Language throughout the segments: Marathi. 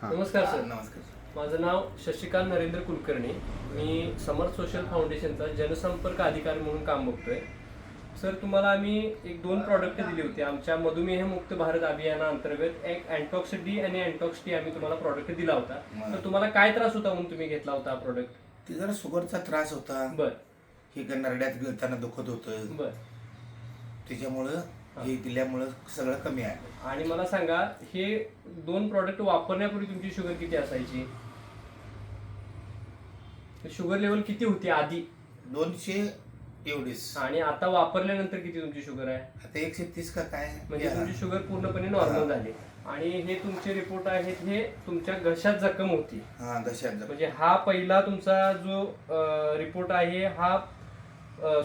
नमस्कार सर. नमस्कार. माझं नाव शशिकांत नरेंद्र कुलकर्णी. मी समर्थ सोशल फाउंडेशनचा जनसंपर्क अधिकारी म्हणून काम बघतोय. सर, तुम्हाला आम्ही एक 2 प्रॉडक्ट दिली होती आमच्या मधुमेह मुक्त भारत अभियानाअंतर्गत. एक अँटॉक्स डी आणि अँटॉक्स टी आम्ही तुम्हाला प्रॉडक्ट दिला होता. तर तुम्हाला काय त्रास होता म्हणून तुम्ही घेतला होता प्रॉडक्ट? ते जरा शुगरचा त्रास होता. बर. हे नरड्यात गिळताना दुखत होतं. बर. त्याच्यामुळं हे दिल्यामुळं सगळं कमी आहे. आणि मला सांगा, हे 2 प्रॉडक्ट वापरण्यापूर्वी तुमची शुगर किती असायची? शुगर लेवल किती होती आधी? 200 एवढीच. आणि आता वापरल्यानंतर किती तुमची शुगर आहे? आता 130 का काय म्हणजे तुमची शुगर पूर्णपणे नॉर्मल झाली. आणि हे तुमचे रिपोर्ट आहेत, हे तुमच्या घशात जखम होती. हा, घशात म्हणजे हा पहिला तुमचा जो रिपोर्ट आहे हा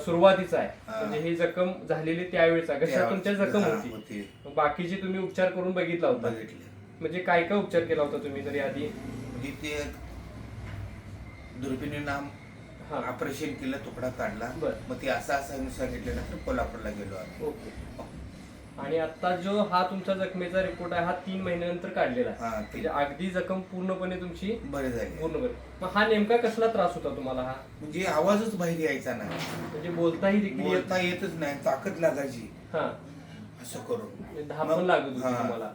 सुरुवातीचा आहे. म्हणजे ही जखम झालेली त्यावेळेचा घशात तुमच्या जखम होती. बाकीचे तुम्ही उपचार करून बघितला होता? म्हणजे काय काय उपचार केला होता तुम्ही तरी आधी? म्हणजे ते दुर्बिणीनं ऑपरेशन केलं, तुकडा काढला. मग ते असं सांगितल्यानंतर कोल्हापूरला गेलो आम्ही. ओके. आणि आता जो हा तुमचा जखमेचा रिपोर्ट आहे हा 3 महिन्यानंतर काढलेला आहे. म्हणजे अगदी जखम पूर्णपणे तुमची बरे झाली. पूर्णपणे. मग हा नेमका कसला त्रास होता तुम्हाला? हा म्हणजे आवाजच बाहेर यायचा नाही. म्हणजे बोलताही देखील बोलता येतच नाही, ताकद लागायची हा असं करून. धाप पण लागत होती तुम्हाला.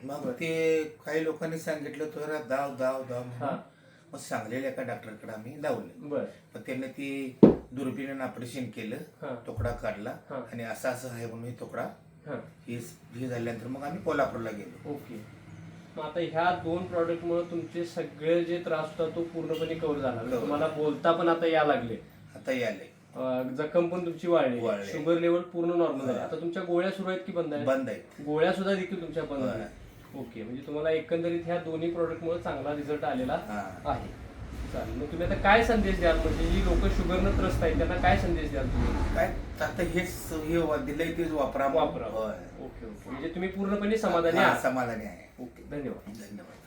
मग ते काही लोकांनी सांगितलं तर दाव दाव दाव म्हणून. मग सांगलेल्या एका डॉक्टरकडे आम्ही लावलं. बर. मग त्यांनी ती दुर्बिणीनं ऑपरेशन केलं, तुकडा काढला आणि असं असं आहे म्हणून तुकडा हे झाल्यानंतर मग आम्ही कोल्हापूरला गेलो. ओके. मग आता ह्या 2 प्रॉडक्ट मुळे तुमचे सगळे जे त्रास होता तो पूर्णपणे कव्हर झाला. तुम्हाला बोलता पण आता या लागले, आता याले, जखम पण तुमची वाढली, शुगर लेवल पूर्ण नॉर्मल झाली. आता तुमच्या गोळ्या सुरू आहेत की बंद आहेत? बंद आहेत. गोळ्या सुद्धा देखील तुमच्या बंद झाल्या. ओके. म्हणजे तुम्हाला एकंदरीत ह्या दोन्ही प्रॉडक्ट मुळे चांगला रिझल्ट आलेला आहे. चालेल. मग तुम्ही आता काय संदेश द्याल? म्हणजे जी लोक शुगरनं त्रस्त आहेत त्यांना काय संदेश द्याल तुम्ही? काय आता हेच हे दिलंय तेच वापरा. Okay okay. म्हणजे तुम्ही पूर्णपणे समाधानी आहात? समाधानी आहे. ओके. धन्यवाद. धन्यवाद.